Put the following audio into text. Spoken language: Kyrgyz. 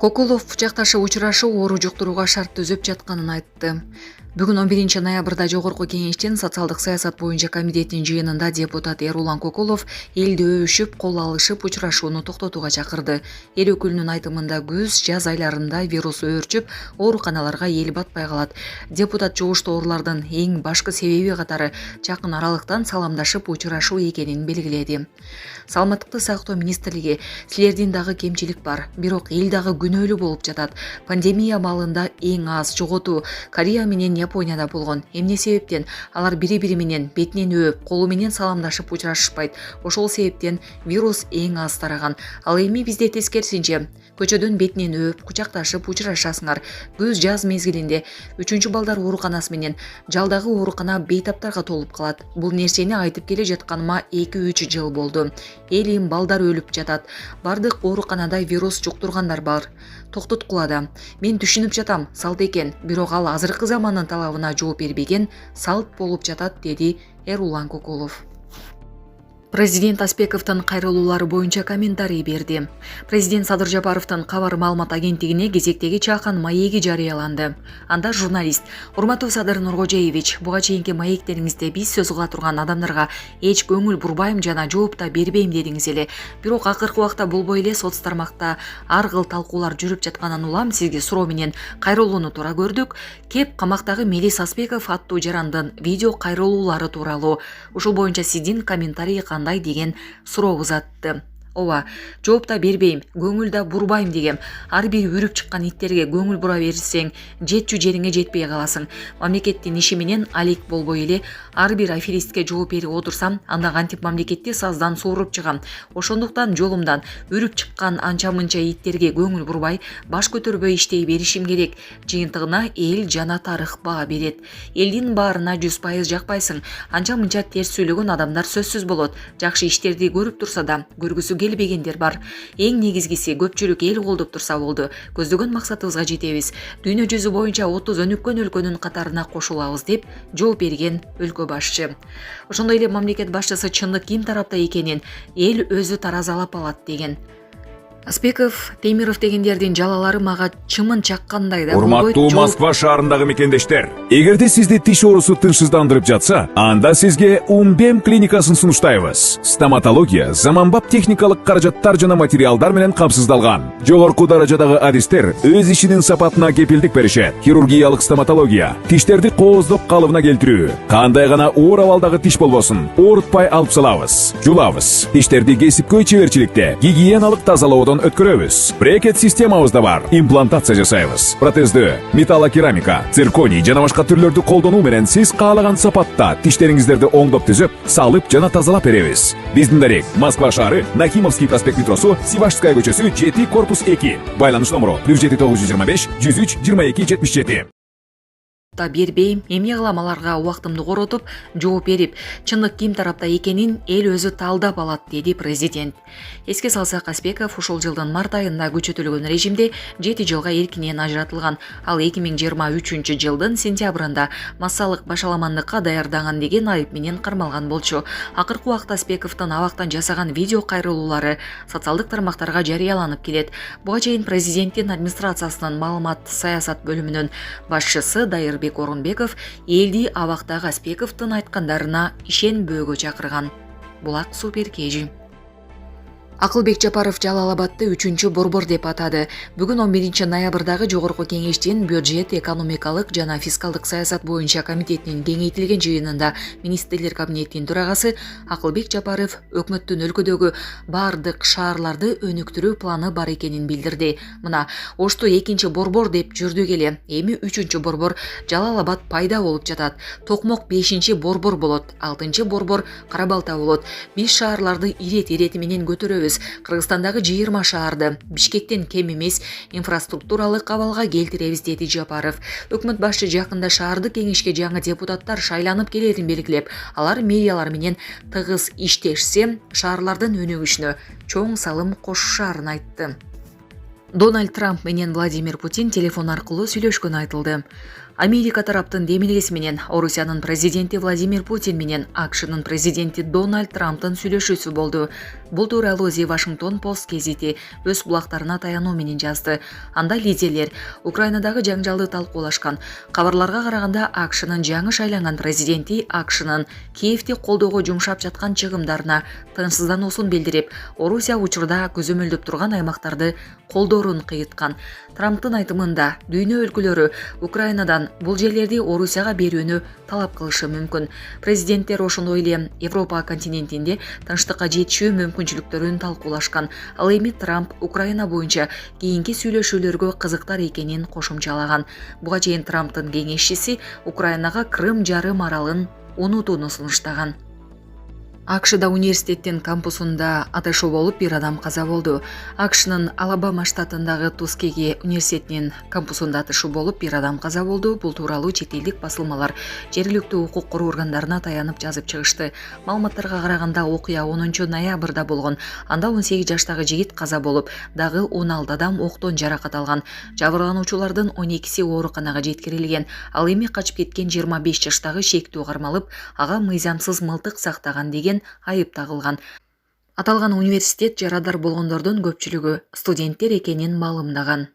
Кокулов жакташы учурашуу оору жуктурууга шарт түзүп жатканын айтты. Бүгүн 11 ноябрда Жогорку Кеңештин социалдык саясат боюнча комитетинин жыйынында депутат Эрулан Кокулов элди өбүшүп, кол алышып учурашууну токтотууга чакырды. Эл өкүлүнүн айтымында күз, жаз айларында вирус өөрчүп, ооруканаларга эл батпай калат. Депутат жугуштуу оорулардын эң башкы себеби катары жакын аралыктан саламдашып учурашуу экенин белгиледи. Саламаттыкты сактоо министрлиги: силердин дагы кемчилик бар, бирок эл дагы күнөөлүү болуп жатат. Пандемия маалында эң аз жоготуу Корея менен Японияда болгон. Эмне себептен алар бири-бири менен бетинен өөп, колу менен саламдашып учурашышпайт. Ошол себептен вирус эң аз тараган. Ал эми бизде тескерисинче, көчөдөн бетинен өөп, кучакташып учурашасыңар. Күз, жаз мезгилинде 3 балдар ооруканасы менен жалдагы оорукана бейтаптарга толуп калат. Бул нерсени айтып келе жатканыма 2-3 жыл болду. Эл эми балдар өлүп жатат. Бардык ооруканада вирус жуктургандар бар. Токтоткулада. Мен түшүнүп жатам, салт экен, бирок ал азыркы замандын талабына жооп бербеген салт болуп жатат, деди Эрулан Кокулов. Президент Аспековдун кайрылуулары боюнча комментарий берди. Президент Садыр Жапаровдун кабар маалымат агенттигине кезектеги чакан маеги жарыяланды. Анда журналист: "Урматтуу Садыр Нуркожеевич, буга чейинки маектериңизде биз сөз кыла турган адамдарга эч көңүл бурбайм жана жооп да бербейм дедиңиз эле. Бирок акыркы убакта болбой эле соц тармакта ар кыл талкуулар жүрүп жаткандан улам сизге суроо менен кайрылууну туура көрдүк. Кеп камактагы Мелис Аспеков аттуу жарандын видео кайрылуулары тууралуу. Ушул боюнча сиздин комментарий кандай?" деген суроо узатты. Ооба, жооп да бербейм, көңүл да бурбайм дегем. Ар бир үрүп чыккан иттерге көңүл бура берсең, жетчү жериңе жетпей каласың. Мамлекеттин иши менен алек болбой эле ар бир аферистке жооп берип отурсам, анда кантип мамлекетти саздан сууруп чыгам. Ошондуктан жолумдан үрүп чыккан анча-мынча иттерге көңүл бурбай, баш көтөрбөй иштей беришим керек. Жыйынтыгына эл жана тарых баа берет. Элдин баарына 100% жакпайсың. Анча-мынча терс сүйлөгөн адамдар сөзсүз болот. Жакшы иштерди көрүп турса да, көргүсү келбегендер бар. Эң негизгиси көпчүлүк эл колдоп турса болду. Көздөгөн максатыбызга жетебиз. Дүйнө жүзү боюнча 30 өнүккөн өлкөнүн катарына кошулабыз, деп жооп берген өлкө башчы. Ошондой эле мамлекет башчысы чындык ким тарапта экенин эл өзү таразалап алат деген. Аспеков, Темиров дегендердин жалалары мага чымын чаккандай да болбойт. Урматтуу Москва шаарындагы мекендештер, эгерде сизди тиш оорусу тынчсыздандырып жатса, анда сизге Умбем клиникасын сунуштайбыз. Стоматология заманбап техникалык каражаттар жана материалдар менен камсыздалган. Жогорку даражадагы адистер өз ишинин сапатына кепилдик беришет. Хирургиялык стоматология, тиштерди кооздоп калыбына келтирүү, кандай гана оор абалдагы тиш болбосун, оорутпай алып салабыз, жулабыз. Тиштерди кесипкөй чеберчиликте, гигиеналык тазалоодон өткөрөбүз. Брекет системабыз да бар. Имплантация жасайбыз. Протездөө, металлокерамика, цирконий жана башка түрлөрдү колдонуу менен сиз каалаган сапатта тиштериңиздерди оңдоп түзөп, салып жана тазалап беребиз. Биздин дарек Москва шаары, Нахимовский проспект метросу, Сивашская көчөсү, 7 корпус 2. Байланыш номеру +7 925 103 22 77. Да бербейм, эмне кылам, аларга убактымды коротуп, жооп берип, чындык ким тарапта экенин эл өзү талдап алат, деди президент. Эске салсак, Аспеков ушул жылдын март айында күчөтүлгөн режимде 7 жылга эркинен ажыратылган. Ал 2023 жылдын сентябрында массалык башаламандыкка даярданган деген айып менен кармалган болчу. Акыркы убакта Аспековдун абактан жасаган видео кайрылуулары социалдык тармактарга жарыяланып келет. Буга чейин президенттин администрациясынын маалымат саясат бөлүмүнүн башчысы Дайырбек Орунбеков элди абактагы Аспековдун айткандарына ишенбөөгө чакырган. Булак Супер Кежи. Акылбек Жапаров Жалал-Абадты 3-чү борбор деп атады. Бүгүн 11 ноябрдагы Жогорку Кеңештин бюджет, экономикалык жана фискалдык саясат боюнча комитетинин кеңейтилген жыйынында министрлер кабинетинин төрагасы Акылбек Жапаров өкмөттүн өлкөдөгү бардык шаарларды өнүктүрүү планы бар экенин билдирди. Мына Ошту 2-чи борбор деп жүрдүк эле. Эми 3-чү борбор Жалал-Абад пайда болуп жатат. Токмок 5-чи борбор болот. 6-чы борбор Кара-Балта болот. Биз шаарларды ирети менен көтөрөбүз. Кыргызстандагы 20 шаарды Бишкектен кем эмес инфраструктуралык абалга келтиребиз, деди Жапаров. Өкмөт башчы жакында шаардык кеңешке жаңы депутаттар шайланып келерин белгилеп, алар мэриялар менен тыгыз иштешсе, шаарлардын өнүгүшүнө чоң салым кошушаарын айтты. Дональд Трамп менен Владимир Путин телефон аркылуу сүйлөшкөнү айтылды. Америка тараптын демилгеси менен Орусиянын президенти Владимир Путин менен АКШнын президенти Дональд Трамптын сүйлөшүүсү болду. Бул тууралуу The Washington Post гезити өз булактарына таянуу менен жазды. Анда лидерлер Украинадагы жаңжалды талкуулашкан. Кабарларга караганда АКШнын жаңы шайланган президенти АКШнын Киевти колдоого жумшап жаткан чыгымдарына тынчсыздануусун билдирип, Орусия учурда көзөмөлдөп турган аймактарды колдоорун кыйыткан. Трамптын айтымында дүйнө өлкөлөрү Украинадан бул жерлерди Орусияга берүүнү талап кылышы мүмкүн. Президенттер ошондой эле Европа континентинде тынчтыкка жетишүү мүмкүнчүлүктөрүн талкуулашкан. Ал эми Трамп Украина боюнча кийинки сүйлөшүүлөргө кызыктар экенин кошумчалаган. Буга чейин Трамптын кеңешчиси Украинага Крым жарым аралын унутууну сунуштаган. АКШда университеттин кампусунда атышуу болуп бир адам каза болду. АКШнын Алабама штатындагы Тускеги университетинин кампусунда атышуу болуп бир адам каза болду. Бул тууралуу чет элдик басылмалар жергиликтүү укук коруу органдарына таянып жазып чыгышты. Маалыматтарга караганда окуя 10 ноябрда болгон. Анда 18 жаштагы жигит каза болуп, дагы 16 адам октон жаракат алган. Жабырлануучулардын 12си ооруканага жеткирилген. Ал эми качып кеткен 25 жаштагы шектүү кармалып, ага мыйзамсыз мылтык сактаган деген айып тагылган. Аталган университет жарадар болгондордун көпчүлүгү студенттер экенин маалымдаган.